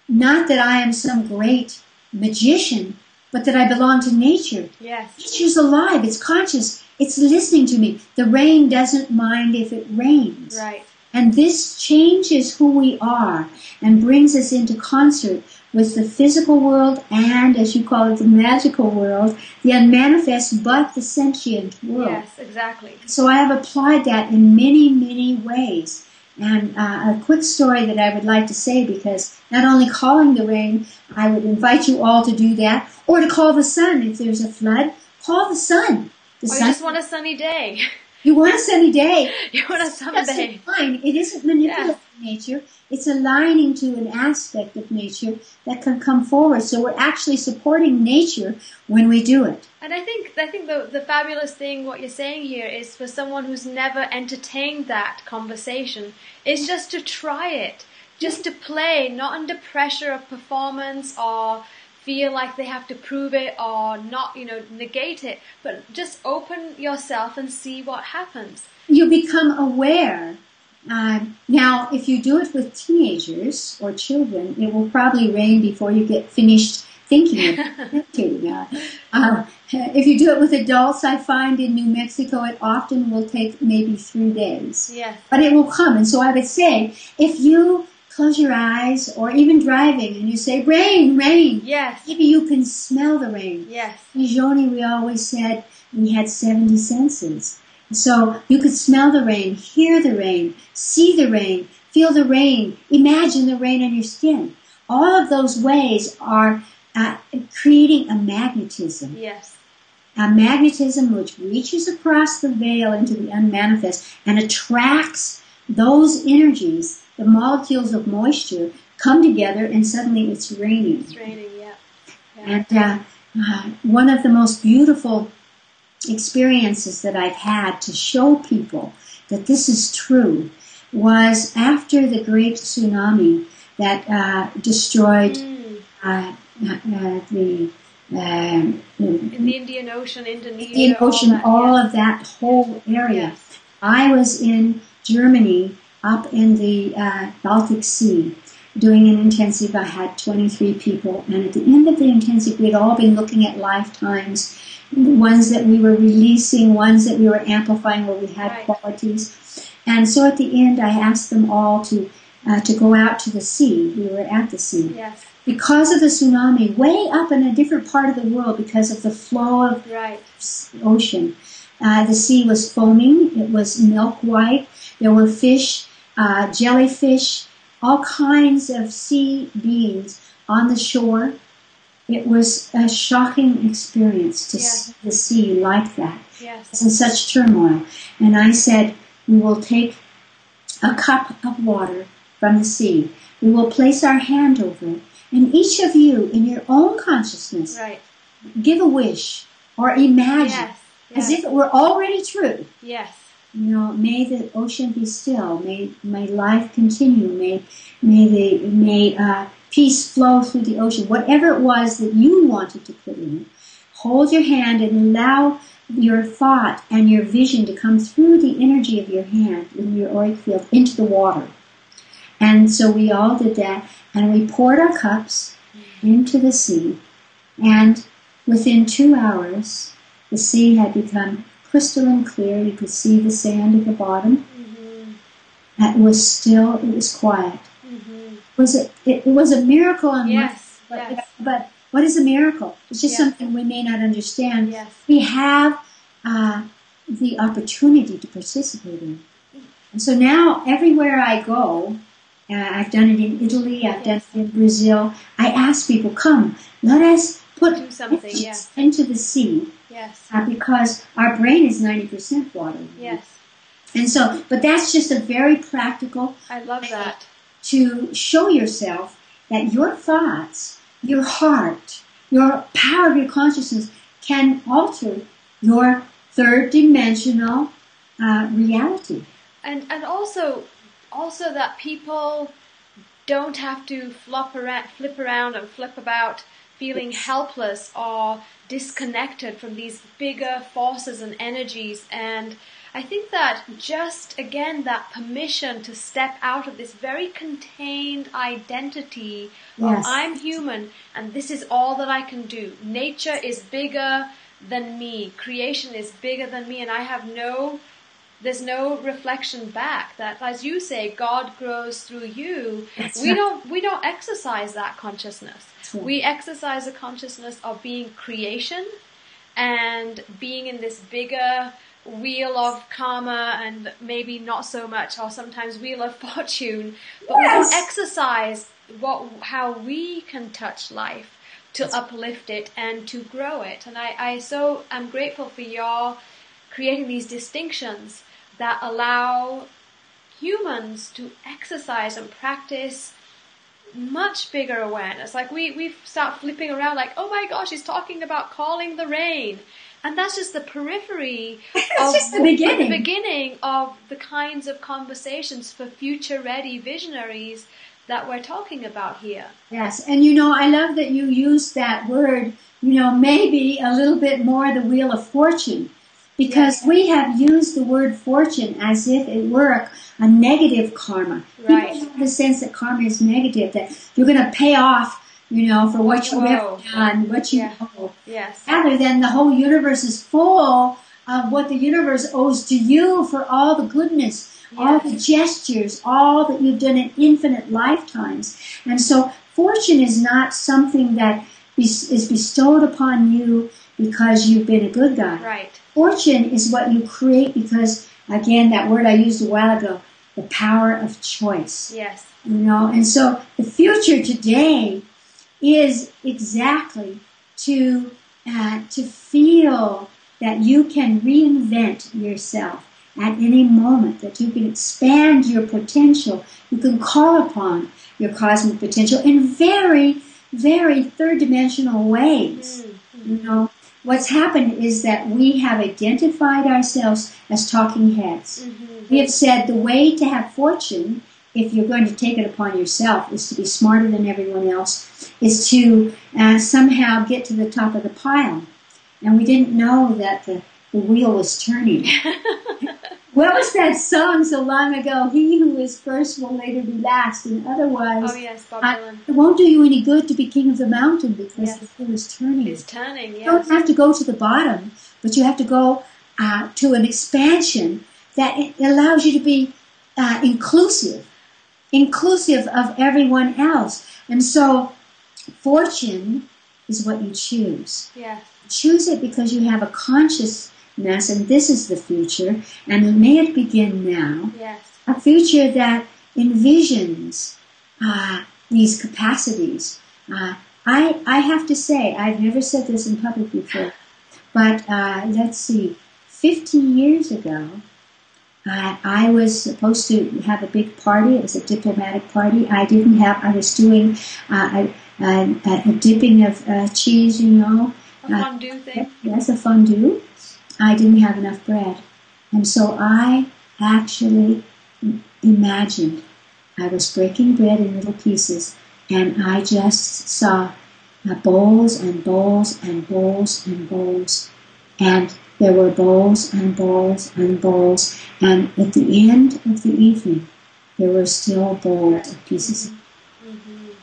not that I am some great magician, but that I belong to nature. Yes. Nature's alive, it's conscious, it's listening to me. The rain doesn't mind if it rains. Right. And this changes who we are and brings us into concert with the physical world and, as you call it, the magical world, the unmanifest but the sentient world. Yes, exactly. So I have applied that in many, many ways. And a quick story that I would like to say, because not only calling the rain, I would invite you all to do that, or to call the sun. If there's a flood, call the sun. The sun. You just want a sunny day. You want a sunny day. You want a summer day. Fine. It isn't manipulating nature. It's aligning to an aspect of nature that can come forward. So we're actually supporting nature when we do it. And I think the fabulous thing, what you're saying here, is for someone who's never entertained that conversation, is just to try it. Just to play, not under pressure of performance or feel like they have to prove it or not, negate it, but just open yourself and see what happens. You become aware. Now, if you do it with teenagers or children, it will probably rain before you get finished thinking of it. If you do it with adults, I find in New Mexico it often will take maybe 3 days. Yes. But it will come. And so I would say, if you close your eyes, or even driving, and you say, rain, rain. Yes. Maybe you can smell the rain. Yes. In Nijoni, we always said we had 70 senses. So you could smell the rain, hear the rain, see the rain, feel the rain, imagine the rain on your skin. All of those ways are creating a magnetism. Yes. A magnetism which reaches across the veil into the unmanifest and attracts those energies. The molecules of moisture come together and suddenly it's raining. It's raining, yeah. And one of the most beautiful experiences that I've had to show people that this is true was after the great tsunami that destroyed in the Indian Ocean, Indonesia. Indian Ocean, all of that whole area. Yes. I was in Germany, up in the Baltic Sea, doing an intensive. I had 23 people, and at the end of the intensive, we had all been looking at lifetimes, ones that we were releasing, ones that we were amplifying, where we had qualities. And so at the end, I asked them all to go out to the sea. We were at the sea. Yes. Because of the tsunami, way up in a different part of the world, because of the flow of the ocean, the sea was foaming. It was milk white. There were fish, jellyfish, all kinds of sea beings on the shore. It was a shocking experience to see the sea like that. Yes. In such turmoil. And I said, we will take a cup of water from the sea. We will place our hand over it. And each of you, in your own consciousness, give a wish or imagine as if it were already true. Yes. May the ocean be still. May life continue. May peace flow through the ocean. Whatever it was that you wanted to put in it, hold your hand and allow your thought and your vision to come through the energy of your hand in your auric field into the water. And so we all did that, and we poured our cups into the sea, and within 2 hours, the sea had become crystalline clear. You could see the sand at the bottom. Mm-hmm. It was still, it was quiet. Mm-hmm. It was a miracle on but what is a miracle? It's just something we may not understand. Yes. We have the opportunity to participate in. And so now, everywhere I go, I've done it in Italy, I've done it in Brazil, I ask people, come, let us put something into the sea Yes. Because our brain is 90% water. Yes. And so, but that's just a very practical I love that. to show yourself that your thoughts, your heart, your power of your consciousness can alter your third dimensional reality. And also that people don't have to flip around and flip about feeling helpless or disconnected from these bigger forces and energies. And I think that just, again, that permission to step out of this very contained identity of I'm human and this is all that I can do. Nature is bigger than me. Creation is bigger than me, and I have there's no reflection back. That, as you say, God grows through you. We don't exercise that consciousness. We exercise a consciousness of being creation and being in this bigger wheel of karma, and maybe not so much, or sometimes wheel of fortune. But we don't exercise how we can touch life to uplift it and to grow it. And I'm grateful for your creating these distinctions that allow humans to exercise and practice much bigger awareness. Like we start flipping around like, oh my gosh, he's talking about calling the rain. And that's just the periphery of just the beginning of the kinds of conversations for future-ready visionaries that we're talking about here. Yes, and I love that you used that word, maybe a little bit more the wheel of fortune. Because we have used the word fortune as if it were a negative karma. Right. People have the sense that karma is negative, that you're going to pay off, for what you've ever done, what you owe. Yes. Rather than the whole universe is full of what the universe owes to you for all the goodness, all the gestures, all that you've done in infinite lifetimes. And so fortune is not something that is bestowed upon you because you've been a good guy. Right. Fortune is what you create because, again, that word I used a while ago, the power of choice. Yes. And so the future today is exactly to feel that you can reinvent yourself at any moment, that you can expand your potential, you can call upon your cosmic potential in very, very third-dimensional ways. What's happened is that we have identified ourselves as talking heads. Mm-hmm. We have said the way to have fortune, if you're going to take it upon yourself, is to be smarter than everyone else, is to somehow get to the top of the pile. And we didn't know that the wheel was turning. What was that song so long ago? He who is first will later be last. And otherwise, Bob Dylan. It won't do you any good to be king of the mountain because the wheel is turning. It's turning, yes. You don't have to go to the bottom, but you have to go to an expansion that it allows you to be inclusive of everyone else. And so fortune is what you choose. Yes. Choose it because you have a consciousness, and this is the future, and may it begin now. Yes. A future that envisions these capacities. I have to say, I've never said this in public before, but let's see, 50 years ago, I was supposed to have a big party. It was a diplomatic party. I was doing a dipping of cheese, A fondue thing? Yes, a fondue. I didn't have enough bread. And so I actually imagined I was breaking bread in little pieces, and I just saw bowls and bowls and bowls and bowls. And there were bowls and bowls and bowls. And at the end of the evening, there were still bowls and pieces. Mm-hmm.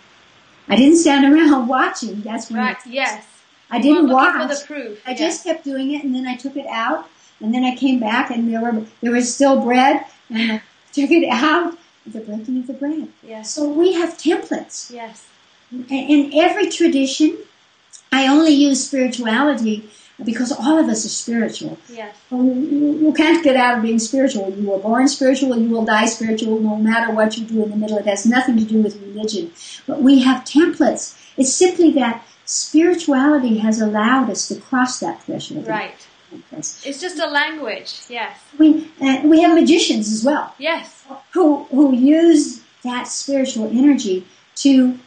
I didn't stand around watching. That's right. Yes. I didn't watch. For the proof. I just kept doing it, and then I took it out, and then I came back, and there was still bread, and I took it out. The breaking of the bread. Yes. So we have templates. Yes. In every tradition, I only use spirituality because all of us are spiritual. Yes. You can't get out of being spiritual. You were born spiritual, you will die spiritual, no matter what you do in the middle. It has nothing to do with religion. But we have templates. It's simply that spirituality has allowed us to cross that threshold. Right. It's just a language, yes. We have magicians as well. Yes. Who use that spiritual energy to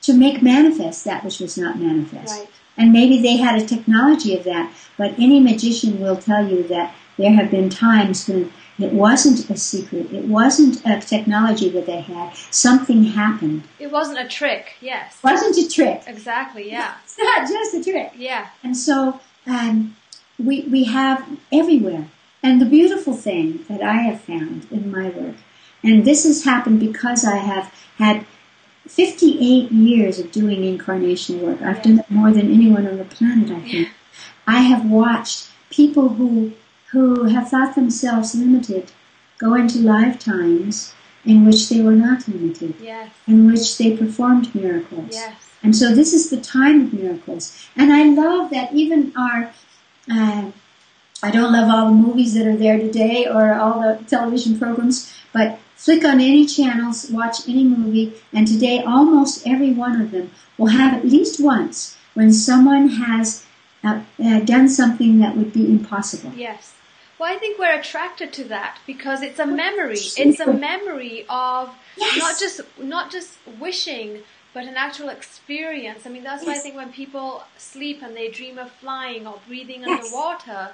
make manifest that which was not manifest. Right. And maybe they had a technology of that, but any magician will tell you that there have been times when it wasn't a secret, it wasn't a technology that they had, something happened. It wasn't a trick, yes. It wasn't a trick. Exactly, yeah. It's not just a trick. Yeah. And so we have everywhere. And the beautiful thing that I have found in my work, and this has happened because I have had 58 years of doing incarnational work. I've done it more than anyone on the planet, I think. I have watched people who have thought themselves limited go into lifetimes in which they were not limited, in which they performed miracles. Yes. And so this is the time of miracles. And I love that even our, I don't love all the movies that are there today or all the television programs, but flick on any channels, watch any movie, and today almost every one of them will have at least once when someone has done something that would be impossible. Yes. Well, I think we're attracted to that because it's a memory. It's a memory of not just wishing, but an actual experience. I mean, that's why I think when people sleep and they dream of flying or breathing underwater,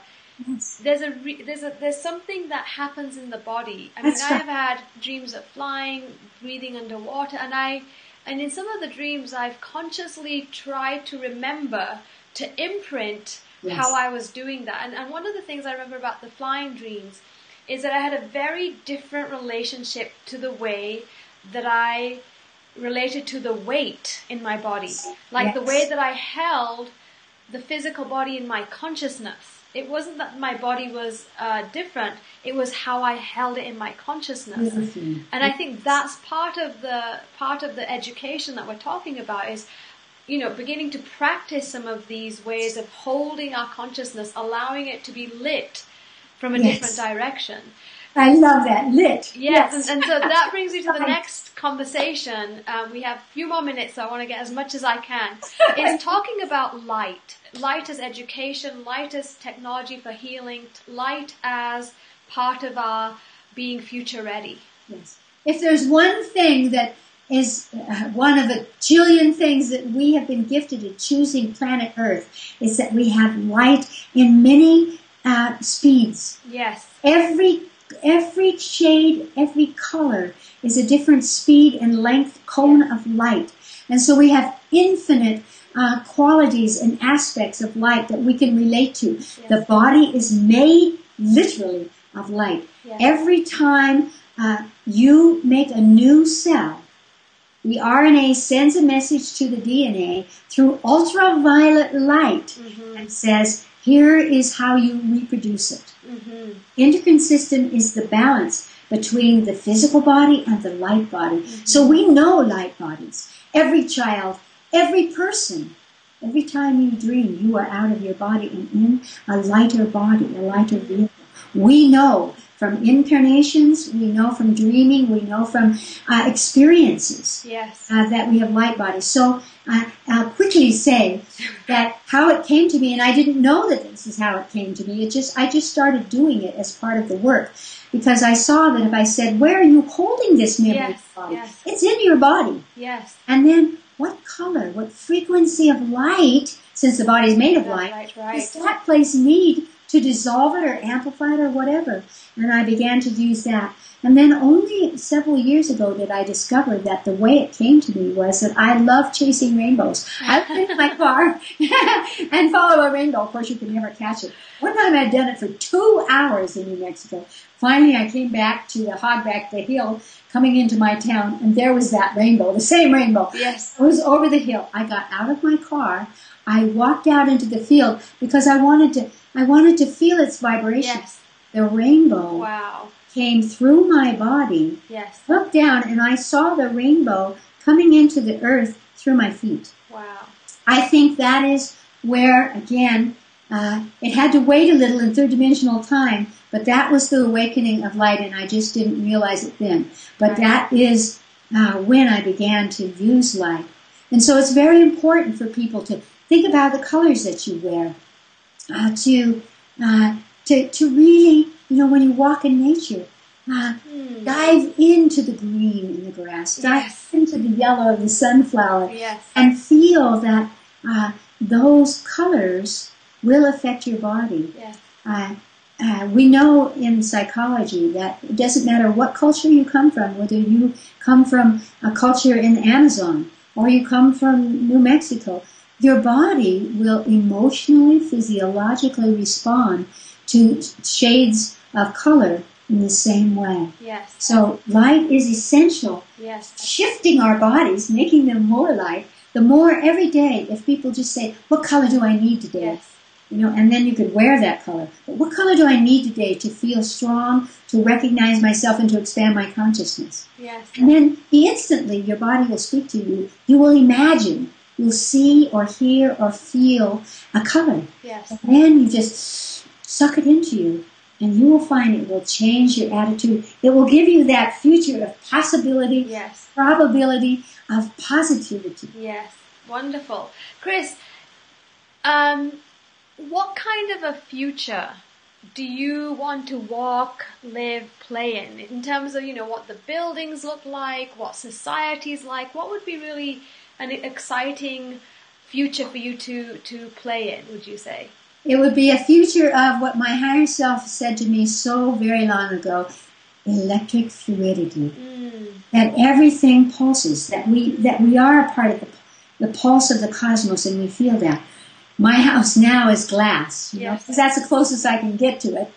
there's something that happens in the body. I mean, I have had dreams of flying, breathing underwater, and in some of the dreams I've consciously tried to remember to imprint how I was doing that. And one of the things I remember about the flying dreams is that I had a very different relationship to the way that I related to the weight in my body. Like the way that I held the physical body in my consciousness. It wasn't that my body was different, it was how I held it in my consciousness. And I think that's part of the education that we're talking about is, beginning to practice some of these ways of holding our consciousness, allowing it to be lit from a different direction. I love that, lit. Yes. And so that brings me to the next conversation. We have a few more minutes, so I want to get as much as I can. It's talking about light. Light as education, light as technology for healing, light as part of our being future ready. Yes. If there's one thing that is one of the jillion things that we have been gifted in choosing planet Earth, is that we have light in many speeds. Yes. Every shade, every color is a different speed and length cone of light. And so we have infinite qualities and aspects of light that we can relate to. Yes. The body is made literally of light. Yes. Every time you make a new cell, the RNA sends a message to the DNA through ultraviolet light and says, here is how you reproduce it. Endocrine system is the balance between the physical body and the light body. So we know light bodies. Every child, every person, every time you dream, you are out of your body and in a lighter body, a lighter vehicle. We know from incarnations, we know from dreaming, we know from experiences that we have light bodies. So I'll quickly say that how it came to me, and I didn't know that this is how it came to me. I just started doing it as part of the work because I saw that if I said, where are you holding this memory body? Yes. It's in your body. Yes. And then what color, what frequency of light, since the body is made of light, does that place need to dissolve it or amplify it or whatever? And I began to use that. And then only several years ago did I discover that the way it came to me was that I love chasing rainbows. I would get in my car and follow a rainbow. Of course, you can never catch it. One time I'd done it for 2 hours in New Mexico. Finally, I came back to the hogback, the hill, coming into my town, and there was that rainbow, the same rainbow. Yes. It was over the hill. I got out of my car. I walked out into the field because I wanted to feel its vibration. Yes. The rainbow came through my body, looked down, and I saw the rainbow coming into the earth through my feet. Wow. I think that is where, again, it had to wait a little in third-dimensional time, but that was the awakening of light, and I just didn't realize it then. But that is when I began to use light. And so it's very important for people to think about the colors that you wear, to really, when you walk in nature, dive into the green in the grass, dive into the yellow of the sunflower, and feel that those colors will affect your body. We know in psychology that it doesn't matter what culture you come from, whether you come from a culture in the Amazon or you come from New Mexico, your body will emotionally, physiologically respond to shades of color in the same way. So light is essential. Shifting our bodies, making them more light, the more every day, if people just say, what color do I need today? And then you could wear that color. But what color do I need today to feel strong, to recognize myself, and to expand my consciousness? And then instantly your body will speak to you. You will imagine, you'll see or hear or feel a color. And then you just suck it into you, and you will find it will change your attitude. It will give you that future of possibility, probability of positivity. Wonderful. Chris, what kind of a future do you want to walk, live, play in terms of, what the buildings look like, what society's like? What would be really an exciting future for you to play in, would you say? It would be a future of what my higher self said to me so very long ago, electric fluidity. That everything pulses, that we are a part of the pulse of the cosmos, and we feel that. My house now is glass, because that's the closest I can get to it,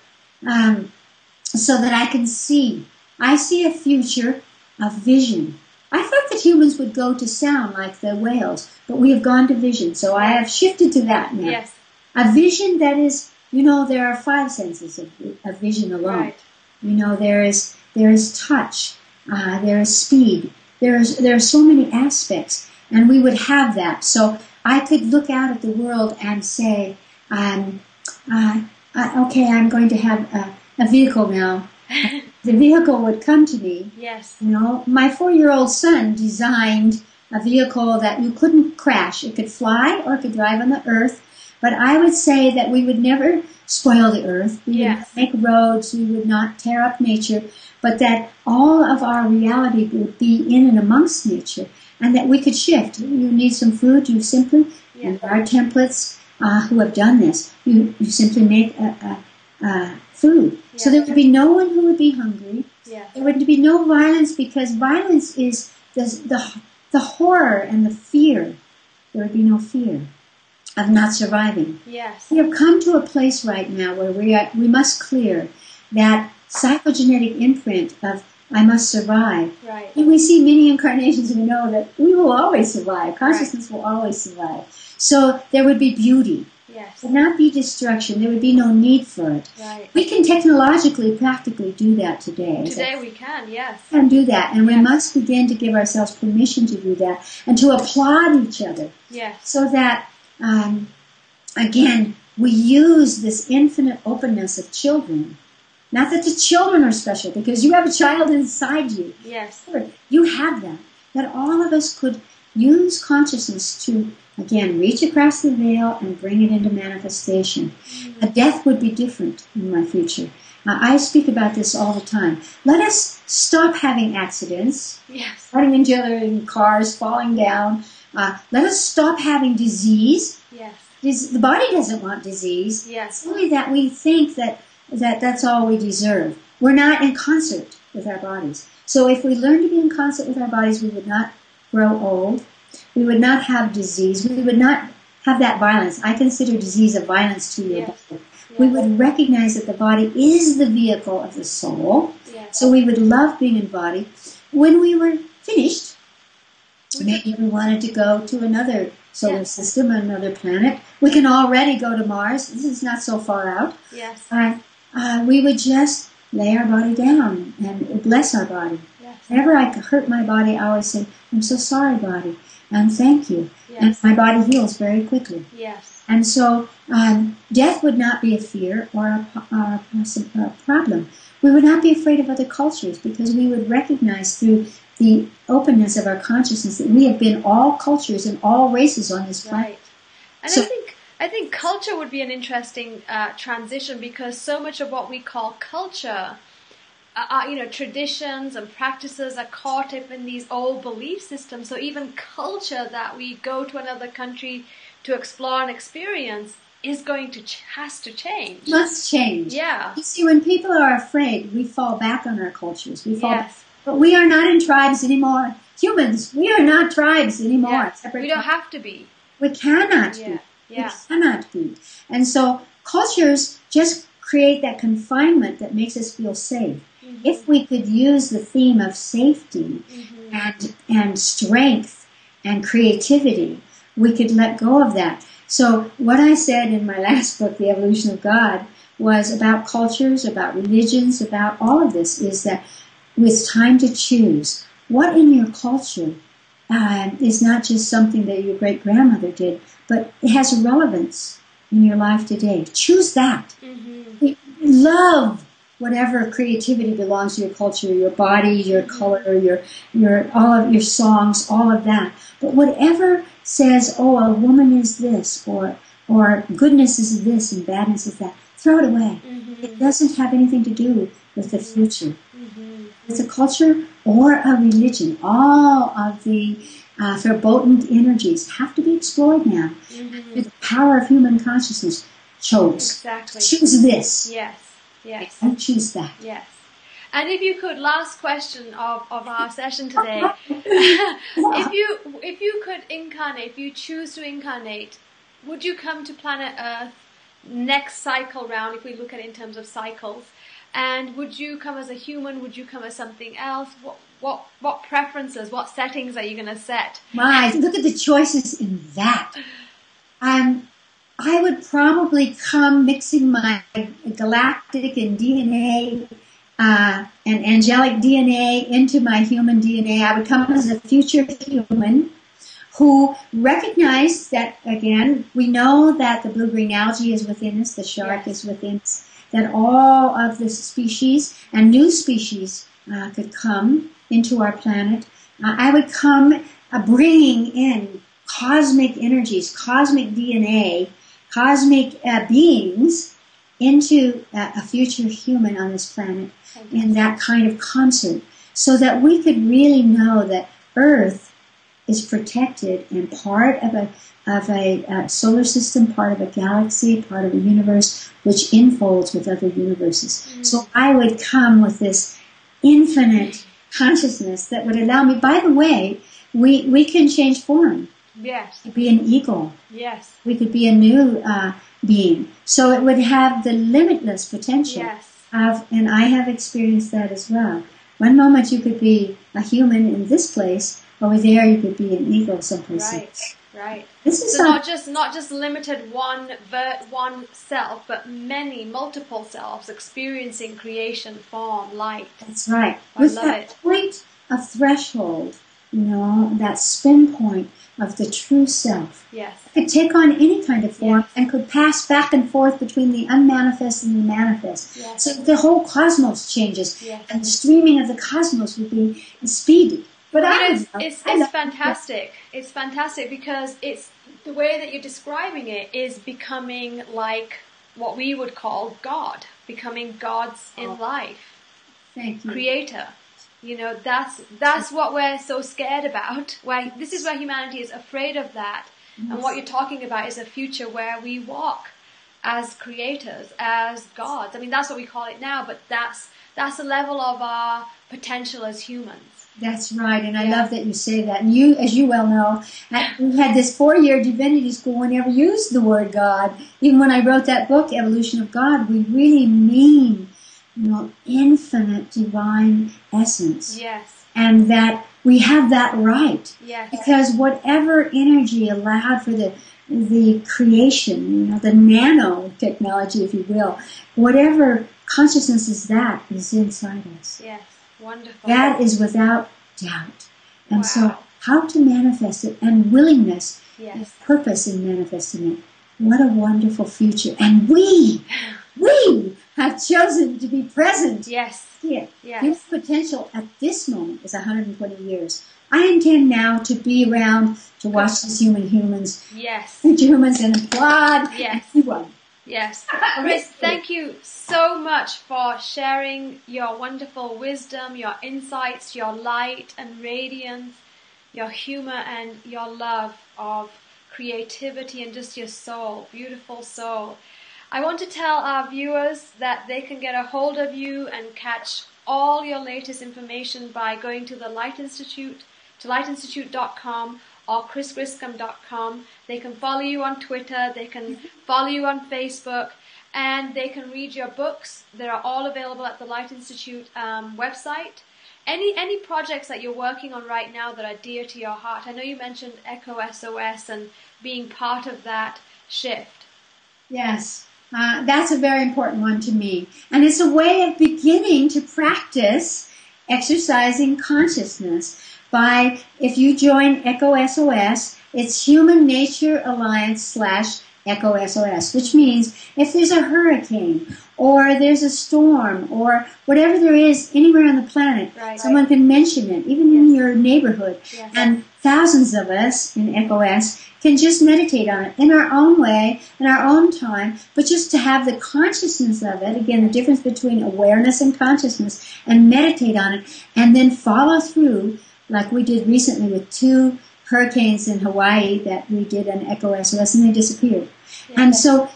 so that I can see. I see a future of vision. I thought that humans would go to sound like the whales, but we have gone to vision, so I have shifted to that now. A vision that is, there are 5 senses of vision alone. There is touch, there is speed, there are so many aspects, and we would have that. So I could look out at the world and say, okay, I'm going to have a vehicle now. The vehicle would come to me. My 4-year-old son designed a vehicle that you couldn't crash. It could fly or it could drive on the earth. But I would say that we would never spoil the earth. We would not make roads. We would not tear up nature. But that all of our reality would be in and amongst nature. And that we could shift. You need some food, you simply, and there are templates who have done this. You simply make food. So there would be no one who would be hungry. There would be no violence, because violence is the horror and the fear. There would be no fear of not surviving. We have come to a place right now where we must clear that psychogenetic imprint of I must survive. And we see many incarnations, and we know that we will always survive. Consciousness will always survive. So there would be beauty. There would not be destruction. There would be no need for it. We can technologically, practically do that today. Today we can, We can do that. And we must begin to give ourselves permission to do that and to applaud each other. So that, again, we use this infinite openness of children. Not that the children are special, because you have a child inside you. You have that. That all of us could use consciousness to, again, reach across the veil and bring it into manifestation. A death would be different in my future. I speak about this all the time. Let us stop having accidents, running into each other in cars, falling down. Let us stop having disease. The body doesn't want disease. It's only that we think that's all we deserve. We're not in concert with our bodies. So if we learn to be in concert with our bodies, we would not grow old. We would not have disease. We would not have that violence. I consider disease a violence to your body. We would recognize that the body is the vehicle of the soul. So we would love being in body. When we were finished, maybe we wanted to go to another solar system, another planet. We can already go to Mars. This is not so far out. We would just lay our body down and bless our body. Whenever I hurt my body, I always say, I'm so sorry, body, and thank you. And my body heals very quickly. And so death would not be a fear or a problem. We would not be afraid of other cultures, because we would recognize through the openness of our consciousness that we have been all cultures and all races on this planet. Right. And So- I think culture would be an interesting transition, because so much of what we call culture, traditions and practices are caught up in these old belief systems. So even culture that we go to another country to explore and experience is going to has to change. Must change. Yeah. You see, when people are afraid, we fall back on our cultures. We fall back. Yes. But we are not in tribes anymore. Humans, we are not tribes anymore. Yes. Separate We don't tribes. have to be. We cannot Yeah. be. Yeah. We cannot be. And so cultures just create that confinement that makes us feel safe. Mm-hmm. If we could use the theme of safety and strength and creativity, we could let go of that. So what I said in my last book, The Evolution of God, was about cultures, about religions, about all of this, is that it's time to choose. What in your culture is not just something that your great-grandmother did, but it has relevance in your life today. Choose that. Mm-hmm. Love whatever creativity belongs to your culture, your body, your color, your all of your songs, all of that. But whatever says, oh, a woman is this, or goodness is this and badness is that, throw it away. Mm-hmm. It doesn't have anything to do with the future. Mm-hmm. It's a culture or a religion. All of the verboten energies have to be explored now. Mm-hmm. The power of human consciousness chose. Exactly. Choose this. Yes. Yes. And choose that. Yes. And if you could, last question of our session today, if you could incarnate, if you choose to incarnate, would you come to planet Earth next cycle round, if we look at it in terms of cycles? And would you come as a human? Would you come as something else? What preferences, what settings are you going to set? My, look at the choices in that. I would probably come mixing my galactic and DNA and angelic DNA into my human DNA. I would come as a future human who recognized that, again, we know that the blue-green algae is within us, the shark is within us, that all of the species and new species could come into our planet. I would come bringing in cosmic energies, cosmic DNA, cosmic beings into a future human on this planet in that kind of concert, so that we could really know that Earth is protected and part of a solar system, part of a galaxy, part of a universe which enfolds with other universes. So I would come with this infinite consciousness that would allow me. By the way, we can change form. Yes. We could be an eagle. Yes. We could be a new being. So it would have the limitless potential. Yes. And I have experienced that as well. One moment you could be a human in this place, over there you could be an eagle someplace else. Right. This is So not just limited one self, but multiple selves experiencing creation, form, light. That's right. I With love that it. point of threshold, that spin point of the true self. Yes. Could take on any kind of form Yes. and could pass back and forth between the unmanifest and the manifest. Yes. So the whole cosmos changes, Yes. and the streaming of the cosmos would be speedy. But It's fantastic. It's fantastic because it's the way that you're describing it is becoming like what we would call God, becoming God's in life, Thank you. creator. That's what we're so scared about. This is where humanity is afraid of that. And what you're talking about is a future where we walk as creators, as gods. I mean, that's what we call it now, but that's the level of our potential as humans. That's right, and I love that you say that. And you, as you well know, we had this 4-year divinity school. We never used the word God. Even when I wrote that book, Evolution of God, we really mean, infinite divine essence. Yes. And that we have that right. Yes. Because whatever energy allowed for the creation, the nanotechnology, if you will, whatever consciousness is inside us. Yes. Wonderful. That is without doubt. And Wow. so how to manifest it, and willingness, Yes. and purpose in manifesting it. What a wonderful future. And we we have chosen to be present. Yes. Yeah. Yes. Human potential at this moment is 120 years. I intend now to be around to watch these humans, Yes. future humans, and applaud Yes. everyone. Yes. Chris, thank you so much for sharing your wonderful wisdom, your insights, your light and radiance, your humor and your love of creativity and just your soul, beautiful soul. I want to tell our viewers that they can get a hold of you and catch all your latest information by going to the Light Institute, to lightinstitute.com or chrisgriscom.com. They can follow you on Twitter, they can follow you on Facebook, and they can read your books. They are all available at the Light Institute website. Any projects that you're working on right now that are dear to your heart? I know you mentioned Echo SOS and being part of that shift. Yes, that's a very important one to me. And it's a way of beginning to practice exercising consciousness by, if you join Echo SOS, it's Human Nature Alliance / Echo SOS, which means if there's a hurricane or there's a storm or whatever there is anywhere on the planet, someone can mention it, even in your neighborhood. Yes. And thousands of us in EchoS can just meditate on it in our own way, in our own time, but just to have the consciousness of it, again, the difference between awareness and consciousness, and meditate on it, and then follow through, like we did recently with 2 hurricanes in Hawaii that we did an Echo SOS, and they disappeared. Yes. And so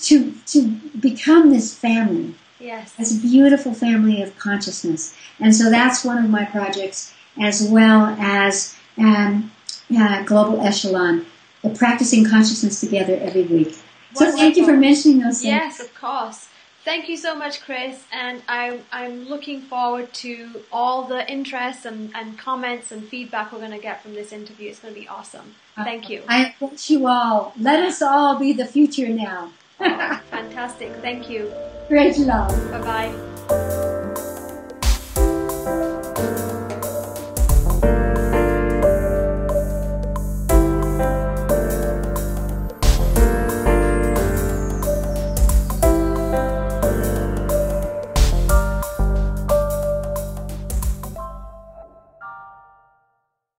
to become this family, yes, this beautiful family of consciousness. And so that's one of my projects, as well as Global Echelon, the practicing consciousness together every week. So thank you for mentioning those things. Yes, of course. Thank you so much, Chris, and I'm looking forward to all the interest and comments and feedback we're going to get from this interview. It's going to be awesome. Thank you. I wish you all. Let us all be the future now. Oh, fantastic. Thank you. Great love. Bye-bye.